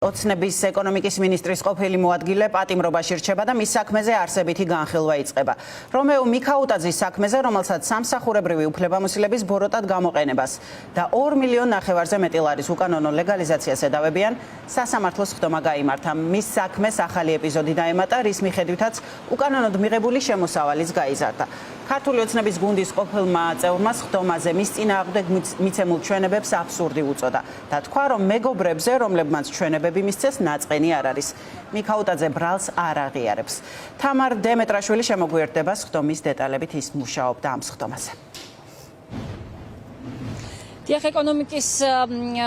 ოცნების ეკონომიკის მინისტრის ყოფილი მოადგილე პატიმრობაში რჩება და მის საქმეზე არსებითი განხილვა იწყება. რომეო მიქაუტაძის საქმეზე, რომელსაც სამსახურებრივი უფლებამოსილების ბოროტად გამოყენებას და 2 მილიონ ნახევარზე მეტი ლარის უკანონო ლეგალიზაციას ედავებიან, სასამართლოს ხდომა გაიმართა. მის საქმეს ახალი ეპიზოდი დაემატა, რის მიხედვითაც უკანონოდ მიღებული შემოსავალიც გაიზარდა. ქართული ოცნების გუნდის ყოფილმა წევრმა ხდომაზე მის წინააღმდეგ მიცემულ ჩვენებებს აბსურდი უწოდა და თქვა, რომ მეგობრებზე, რომლებმაც ჩვენებები მისცეს, ნაწყენი არ არის. მიქაუტაძე ბრალს არ აღიარებს. თამარ დემეტრაშვილი შემოგვიერთდება ხდომის დეტალებით, ის მუშაობდა ამ ხდომაზე. ეკონომიკის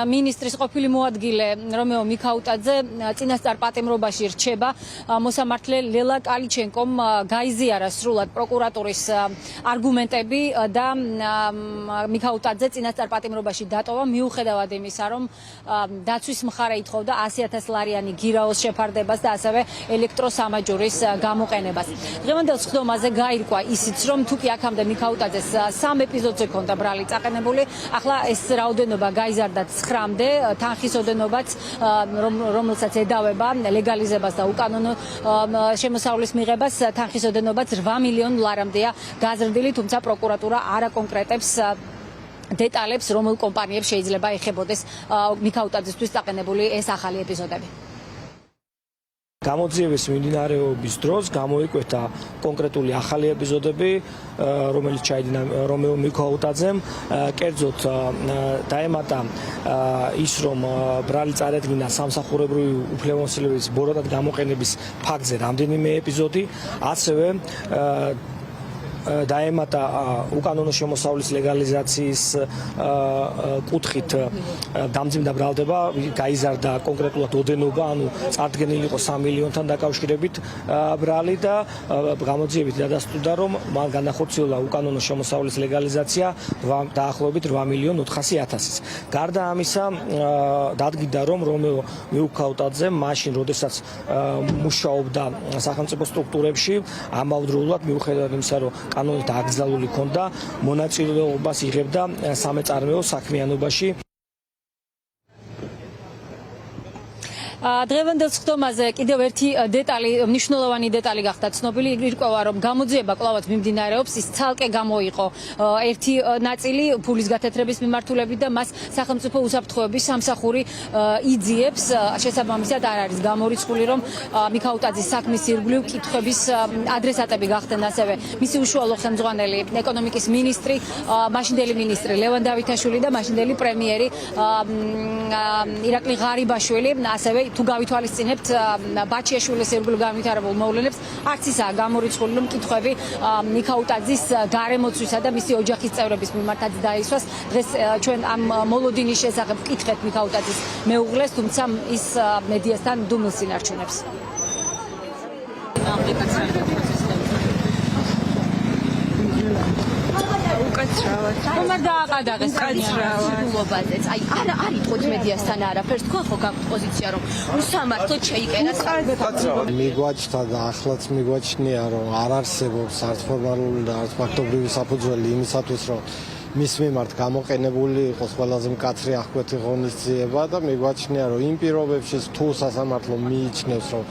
მინისტრის ყოფილი მოადგილე რომეო მიქაუტაძე წინასწარ პატიმრობაში რჩება. მოსამართლე ლელა კალიჩენკომ გაიზიარა სრულად პროკურატურის არგუმენტები და მიქაუტაძე წინასწარ პატიმრობაში დატოვა მიუხედავად იმისა, რომ დაცვის მხარე ითხოვდა 100,000 ლარიანი გირაოს შეფარდებას და ასევე ელექტროსამაჯურის გამოყენებას. დღევანდელ ხდომაზე გაირკვა ისიც, რომ თუკი აქამდე მიქაუტაძეს 3 ეპიზოდზე ჰქონდა ბრალი წაყენებული, ახლა ეს რაოდენობა გაიზარდა 9-მდე, თანხის ოდენობაც, რომელსაც ედავება ლეგალიზებას და უკანონო შემოსავლის მიღებას, თანხის ოდენობაც 8 მილიონ ლარამდეა გაზრდილი, თუმცა პროკურატურა არ აკონკრეტებს დეტალებს, რომელ კომპანიებს შეიძლება ეხებოდეს მიქაუტაძესთვის წაყენებული ეს ახალი ეპიზოდები. გამოძიების მიმდინარეობის დროს გამოიკვეთა კონკრეტული ახალი ეპიზოდები, რომელიც ჩაიდინა რომეო მიქაუტაძემ. კერძოდ დაემატა ის, რომ ბრალი წარედგინა სამსახურებრივი უფლებამოსილების ბოროტად გამოყენების ფაქტზე რამდენიმე ეპიზოდი, ასევე დაემატა უკანონო შემოსავლის ლეგალიზაციის კუთხით დამძიმდა ბრალდება, გაიზარდა კონკრეტულად ოდენობა, ანუ წარდგენილი იყო 3 მილიონთან დაკავშირებით ბრალი და გამოძიებით დადასტურდა, რომ მან განახორციელა უკანონო შემოსავლის ლეგალიზაცია დაახლოებით 8 მილიონ 400,000-ის. გარდა ამისა, დადგინდა, რომ რომეო მიქაუტაძე მაშინ, როდესაც მუშაობდა სახელმწიფო სტრუქტურებში, ამავდროულად მიუხედავად იმისა, რომ კანონით აკრძალული ჰქონდა, მონაწილეობას იღებდა სამეწარმეო საქმიანობაში. დღევანდელ ხდომაზე კიდევ ერთი დეტალი, მნიშვნელოვანი დეტალი გახდა ცნობილი. ირკვევა, რომ გამოძიება კვლავაც მიმდინარეობს, ის ცალკე გამოიყო ერთი ნაწილი ფულის გათეთრების მიმართულებით და მას სახელმწიფო უსაფრთხოების სამსახური იძიებს. შესაბამისად არ არის გამორიცხული, რომ მიქაუტაძის საქმის ირგვლივ კითხვების ადრესატები გახდნენ ასევე მისი უშუალო ხელმძღვანელი ეკონომიკის მინისტრი, მაშინდელი მინისტრი ლევან დავითაშვილი და მაშინდელი პრემიერი ირაკლი ღარიბაშვილი, ასევე თუ გავითვალისწინებთ ბაჩიაშვილის ირგვლივ განვითარებულ მოვლენებს, არც ისაა გამორიცხული, რომ კითხვები მიქაუტაძის გარემოცვისა და მისი ოჯახის წევრების მიმართაც დაისვას. დღეს ჩვენ ამ მოლოდინის შესახებ ვკითხეთ მიქაუტაძის მეუღლეს, თუმცა ის მედიასთან დუმილს ინარჩუნებს. რომ დააყადაღეს კაცრავად. აი არ იტყოთ მედიასთან არაფერს, თქვენ ხო გაქვთ პოზიცია, რომ უსამართლოდ შეიკერას. მიგვაჩნდა და ახლაც მიგვაჩნია, რომ არ არსებობს არც ფორმალური და არც ფაქტობრივი საფუძველი იმისათვის, რომ მის მიმართ გამოყენებული იყოს ყველაზე მკაცრი აღკვეთი ღონისძიება და მიგვაჩნია, რომ იმ პირობებში თუ სასამართლო მიიჩნევს, რომ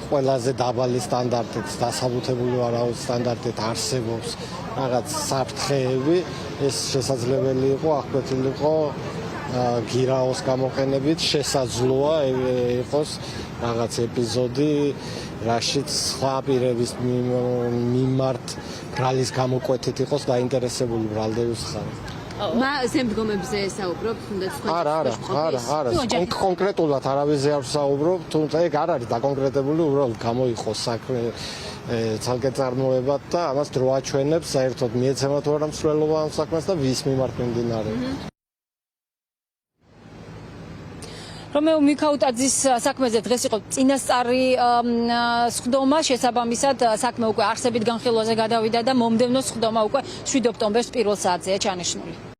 ყველაზე დაბალი სტანდარტით, დასაბუთებული ვარაუდით სტანდარტით არსებობს რაღაც საფრთხეები, ეს შესაძლებელი იყო აღკვეთილიყო გირაოს გამოყენებით, შესაძლოა იყოს რაღაც ეპიზოდი, რაშიც სხვა პირების მიმართ ბრალის გამოკვეთით იყოს დაინტერესებული ბრალდების ხარი. ზემდგომებზე საუბრობთ, თუნდაც არა, კონკრეტულად არავის არ საუბრობ, თუმცა ეგ არ არის დაკონკრეტებული, უბრალოდ გამოიყო საქმე ცალკე წარმოებად და ამას დრო აჩვენებს საერთოდ მიეცემა თუ არა მსვლელობა ამ საქმეს და ვის მიმართ მიმდინარეობს. რომეო მიქაუტაძის საქმეზე დღეს იყო წინასწარი ხდომა, შესაბამისად საქმე უკვე არსებით განხილვაზე გადავიდა და მომდევნო ხდომა უკვე 7 ოქტომბერს პირველ საათზეა ჩანიშნული.